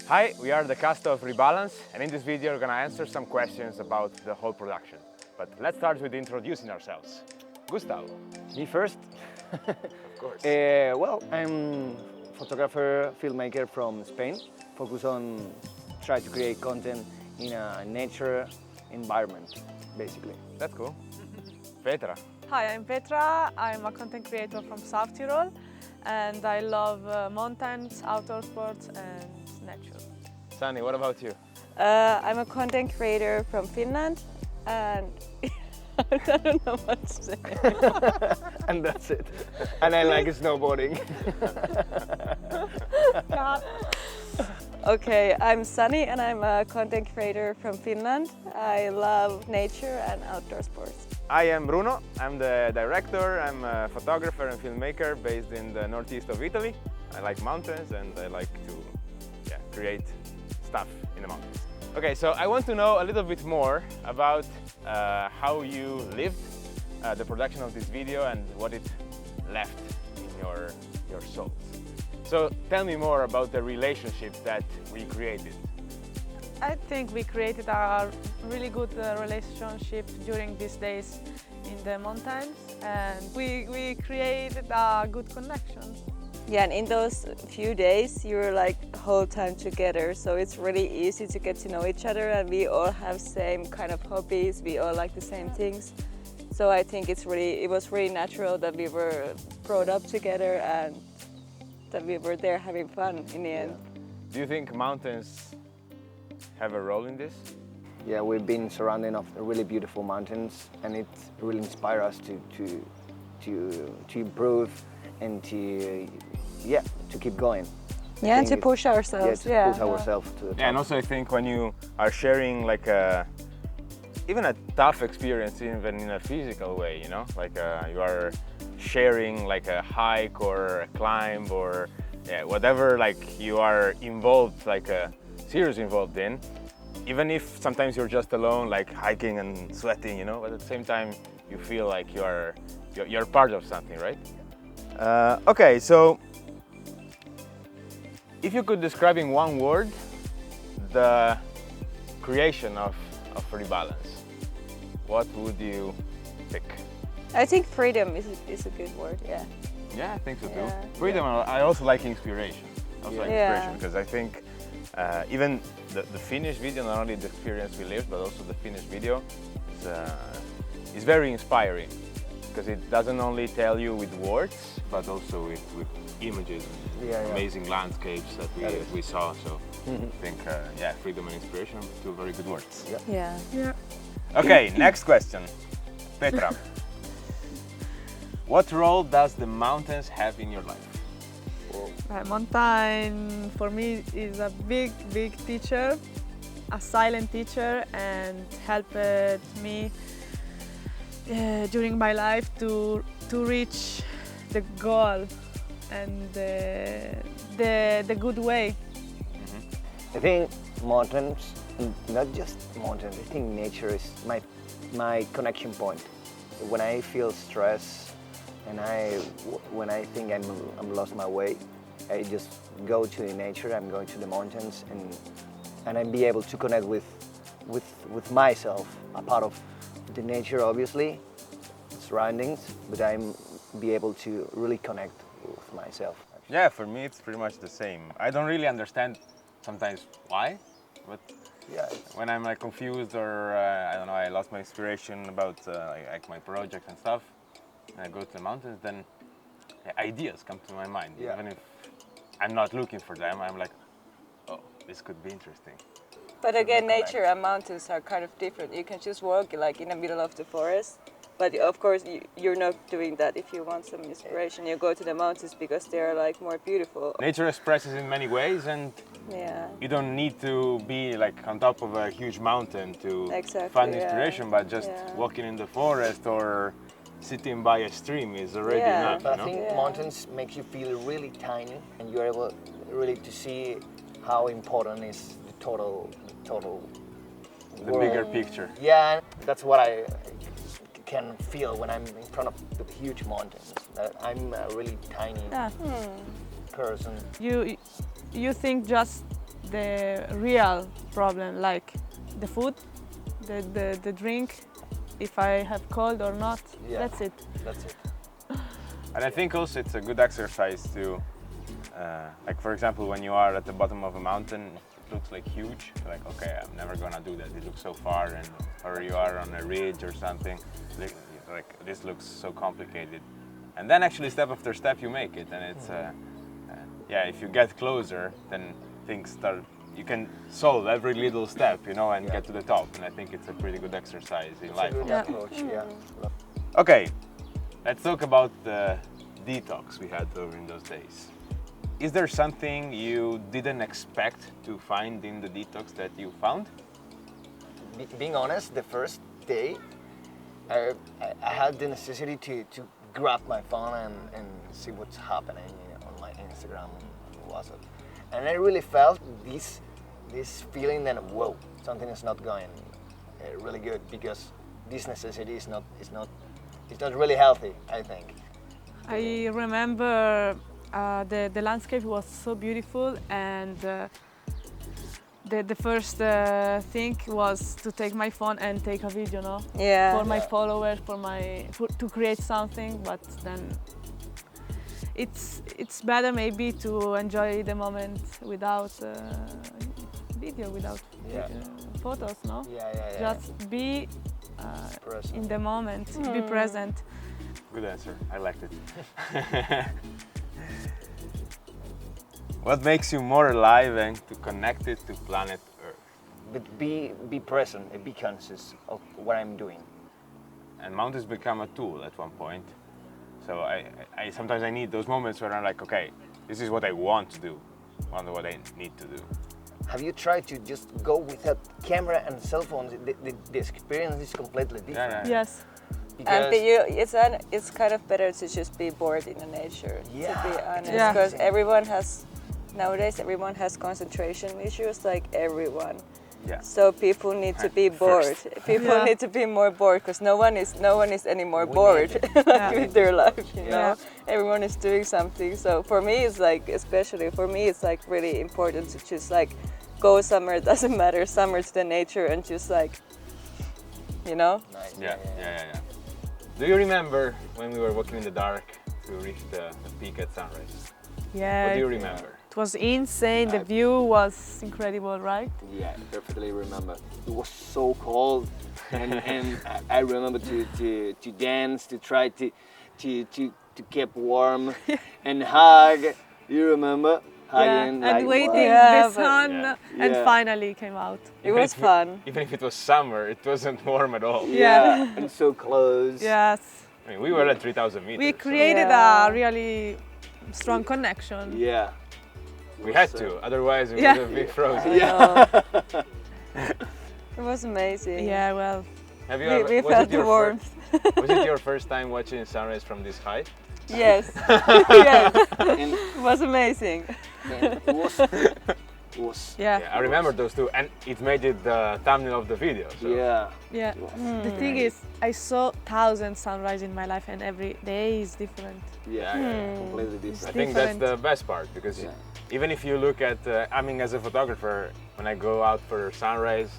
Hi, we are the cast of Rebalance, and in this video we're gonna answer some questions about the whole production. But let's start with introducing ourselves. Gustavo. Me first? Of course. Well, I'm photographer, filmmaker from Spain. Focus on try to create content in a nature environment, basically. That's cool. Petra. Hi, I'm Petra. I'm a content creator from South Tyrol and I love mountains, outdoor sports and nature. Sanni, what about you? I'm a content creator from Finland and I don't know what to say. And that's it. And I like snowboarding. God. Okay, I'm Sanni and I'm a content creator from Finland. I love nature and outdoor sports. I am Bruno. I'm the director. I'm a photographer and filmmaker based in the northeast of Italy. I like mountains and I like to create stuff in the mountains. Okay, so I want to know a little bit more about how you lived the production of this video and what it left in your souls. So tell me more about the relationship that we created. I think we created a really good relationship during these days in the mountains and we created a good connection. Yeah, and in those few days you were like whole time together, so it's really easy to get to know each other and we all have same kind of hobbies, we all like the same things. So I think it was really natural that we were brought up together and that we were there having fun in the end. Do you think mountains have a role in this? Yeah, we've been surrounded of really beautiful mountains and it really inspires us to improve and to keep going. Yeah, and to push ourselves. Yeah, to push ourselves to the top. Yeah, and also I think when you are sharing like even a tough experience, even in a physical way, you know, like you are sharing like a hike or a climb or whatever, like you are involved, like seriously involved in, even if sometimes you're just alone, like hiking and sweating, you know, but at the same time you feel like you're part of something, right? Okay, so if you could describe in one word the creation of Rebalance, what would you pick? I think freedom is a good word, yeah. Yeah, I think so too. Yeah. Freedom, I also like inspiration. Yeah. Because I think even the finished video, not only the experience we lived, but also the finished video is very inspiring. Because it doesn't only tell you with words, but also with images and amazing landscapes that we saw. So I think, freedom and inspiration, two very good words. Yeah. Okay, next question. Petra, what role does the mountains have in your life? Mountain for me is a big teacher, a silent teacher, and helped me during my life to reach the goal and the good way. I think mountains, not just mountains, I think nature is my connection point. When I feel stress and when I think I'm lost my way, I just go to the nature, I'm going to the mountains and I be able to connect with myself, a part of the nature obviously, surroundings, but I'm be able to really connect with myself. Yeah, for me it's pretty much the same. I don't really understand sometimes why, but when I'm like confused or I don't know, I lost my inspiration about like my project and stuff, and I go to the mountains, then ideas come to my mind. Yeah. Even if I'm not looking for them, I'm like, oh, this could be interesting. But again, nature and mountains are kind of different. You can just walk like in the middle of the forest, but of course you're not doing that if you want some inspiration. You go to the mountains because they're like more beautiful. Nature expresses in many ways, and you don't need to be like on top of a huge mountain to find inspiration, but just walking in the forest or sitting by a stream is already enough. But I think mountains make you feel really tiny, and you're able really to see how important is the total the bigger picture. Yeah, that's what I can feel when I'm in front of the huge mountains. That I'm a really tiny person. You think just the real problem, like the food, the drink, if I have cold or not. Yeah. That's it. That's it. And I think also it's a good exercise to, like for example, when you are at the bottom of a mountain, it looks like huge. You're like, okay, I'm never gonna do that. It looks so far, and or you are on a ridge or something. Like this looks so complicated. And then actually, step after step, you make it, and it's yeah. If you get closer, then things start. You can solve every little step, you know, and get to the top. And I think it's a pretty good exercise in life. Good Yeah. approach, yeah. Okay, let's talk about the detox we had during those days. Is there something you didn't expect to find in the detox that you found? Being honest, the first day, I had the necessity to grab my phone and see what's happening on my Instagram and WhatsApp. And I really felt this feeling that, whoa, something is not going really good, because this necessity is not really healthy, I think. I remember the landscape was so beautiful, and the first thing was to take my phone and take a video, no? Yeah. For my followers, to create something. But then it's better maybe to enjoy the moment without video, without photos, no? Yeah. Just be Present. in the moment, be present. Good answer, I liked it. What makes you more alive and to connected to planet Earth? But be present and be conscious of what I'm doing. And mountains become a tool at one point. So I sometimes I need those moments where I'm like, okay, this is what I want to do, not what I need to do. Have you tried to just go without camera and cell phones? The experience is completely different. Yeah. Yes. And Because it's kind of better to just be bored in the nature, to Yeah. be honest, Yeah. because nowadays everyone has concentration issues, like everyone. Yeah. So people need to be bored. People Yeah. need to be more bored, because no one is anymore We bored need with their life. You Yeah. know, everyone is doing something. So for me, it's like, especially for me, it's like really important to just like go somewhere. It doesn't matter, somewhere to the nature, and just like, you know. nice. Yeah. Do you remember when we were walking in the dark to reach the peak at sunrise? Yeah. What do you remember? It was insane. The view was incredible, right? Yeah, I perfectly remember. It was so cold, and I remember to dance, to try to keep warm, and hug. You remember hugging, and like, waiting Yeah, the but- sun, and Yeah. finally came out. It was fun. Even if it was summer, it wasn't warm at all. Yeah. and so close. Yes. I mean, we were at 3,000 meters. We so created Yeah. a really strong connection. Yeah. we had to, otherwise we Yeah. would have been frozen. It was amazing. Yeah, well, Have you We, ever, we was felt it the your warmth. Was it your first time watching sunrise from this height? Yes. Yes. And, It was amazing. and it was yeah. Yeah, I remember those two, and it made it the thumbnail of the video. So. yeah. Yeah. The thing is, I saw thousands sunrise in my life, and every day is different. Yeah, completely I different. think that's different. the best part, because Yeah. even if you look at, I mean, as a photographer, when I go out for sunrise,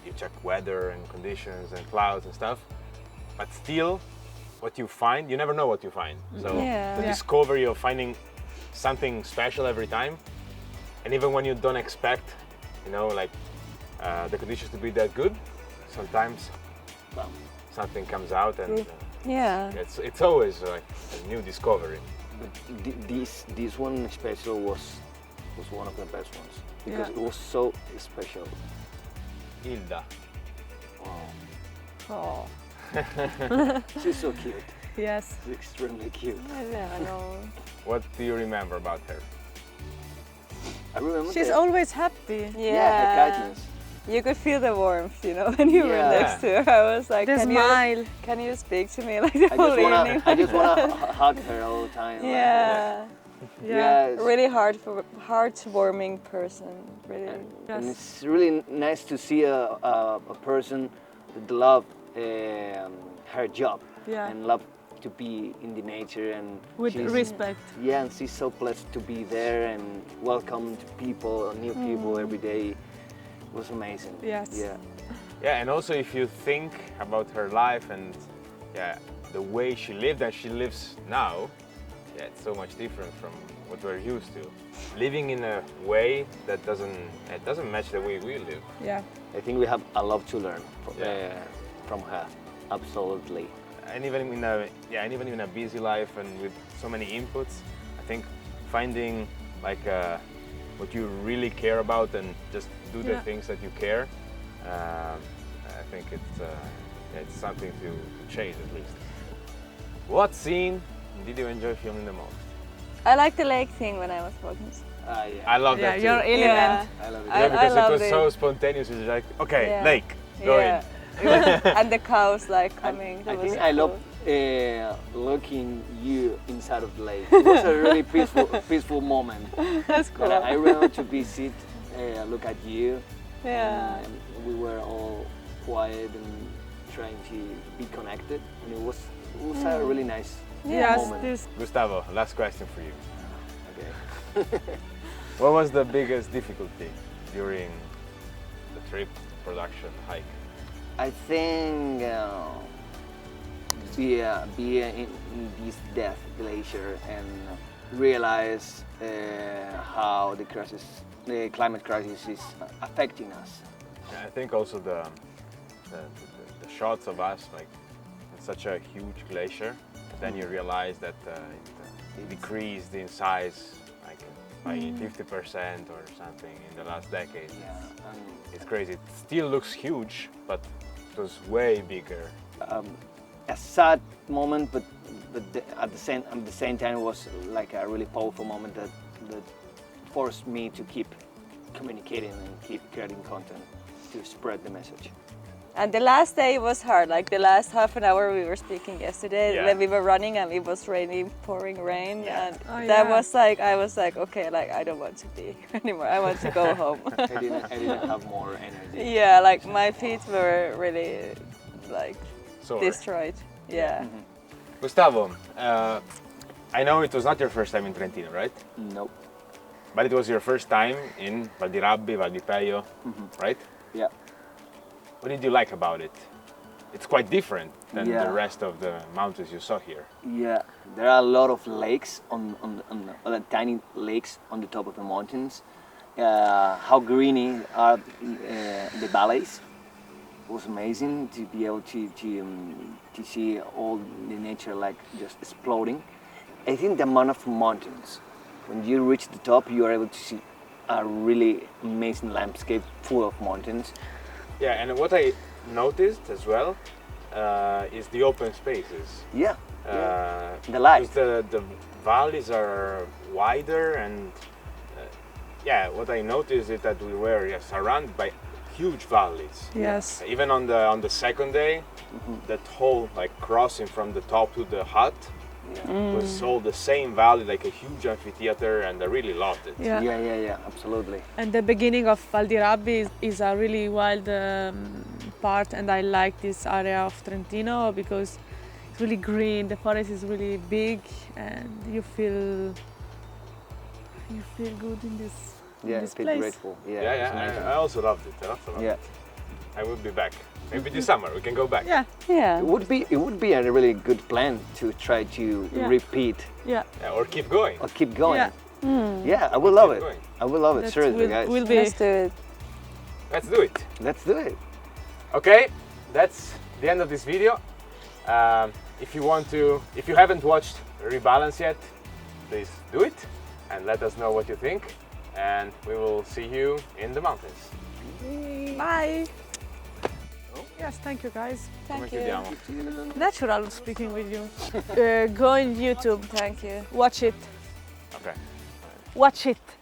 you check weather and conditions and clouds and stuff, but still, what you find, you never know what you find. So Yeah. the Yeah. discovery of finding something special every time, and even when you don't expect, you know, like the conditions to be that good, sometimes something comes out, and Yeah. it's always like a new discovery. But this one special was one of the best ones, because Yeah. it was so special. Hilda. Oh. She's so cute. Yes. She's extremely cute. I know. What do you remember about her? I remember She's that- always happy. her kindness. You could feel the warmth, you know, when you were Yeah. next to her. I was like, The smile. can you speak to me like the I whole just wanna evening? hug her all the time. like, Yeah. Yeah. Yes. Really heartwarming person. Really. And Yes. it's really nice to see a person that love her job Yeah. and love to be in the nature, and With she's, respect. yeah, and she's so blessed to be there and welcome people, new people every day. It was amazing. Yes. Yeah. Yeah, and also if you think about her life and yeah, the way she lived and she lives now, yeah, it's so much different from what we're used to. Living in a way that doesn't match the way we live. Yeah. I think we have a lot to learn Yeah. from her. Absolutely. And even in a busy life and with so many inputs, I think finding like what you really care about and just do the Yeah. things that you care. I think it's something to chase at least. What scene did you enjoy filming the most? I like the lake thing when I was walking. I love Yeah, that too. your element. I love it. Yeah, because it loved was so spontaneous. It's like, okay, Yeah. lake, go in. And the cows like coming. I That was think I love looking you inside of the lake. It was a really peaceful moment. That's cool. And I remember to visit, look at you. Yeah. And we were all quiet and trying to be connected, and it was a really nice Yes, moment. this. Gustavo, last question for you. Okay. What was the biggest difficulty during the trip, production, hike? I think be in this death glacier and realize how the climate crisis is affecting us. I think also the shots of us like in such a huge glacier, then you realize that it decreased in size like by 50% or something in the last decade. Yeah, and It's crazy. It still looks huge, but it was way bigger. a sad moment, but at the same time it was like a really powerful moment that forced me to keep communicating and keep creating content to spread the message. And the last day was hard. Like the last half an hour we were speaking yesterday, Yeah. then we were running and it was raining, pouring rain, Yeah. and Oh, that yeah. was like I was like, okay, like I don't want to be here anymore. I want to go home. I didn't have more energy. Yeah, like my feet were really like So destroyed. Yeah. Gustavo, I know it was not your first time in Trentino, right? Nope. But it was your first time in Valdirabbi, Valdipeio, right? Yeah. What did you like about it? It's quite different than Yeah. the rest of the mountains you saw here. Yeah, there are a lot of lakes on tiny lakes on the top of the mountains. How greeny are the valleys? It was amazing to be able to see all the nature like just exploding. I think the amount of mountains, when you reach the top, you are able to see a really amazing landscape full of mountains. Yeah, and what I noticed as well is the open spaces. Yeah, the Because light. the valleys are wider and yeah, what I noticed is that we were surrounded by huge valleys. Yes. Even on the second day, that whole like crossing from the top to the hut was all the same valley, like a huge amphitheater, and I really loved it. Yeah. Yeah, absolutely. And the beginning of Valdirabbi is a really wild part, and I like this area of Trentino because it's really green. The forest is really big, and you feel good in this. Yeah, I this feel place. grateful. Yeah, Yeah, it's amazing. I also loved it. Yeah. I will be back. Maybe this summer we can go back. Yeah, Yeah. It would be a really good plan to try to Yeah. repeat yeah. Yeah, or keep going. or keep going. Yeah. Yeah, I would love Keep it. going. I would love it, That seriously, will- guys. will be. Let's do it. Let's do it. Let's do it. Okay, that's the end of this video. If you haven't watched Rebalance yet, please do it and let us know what you think. And we will see you in the mountains. Bye. Yes, thank you guys. Come Thank you. chiudiamo? Natural speaking with you. Go on YouTube. Thank you. Watch it. Okay. Watch it.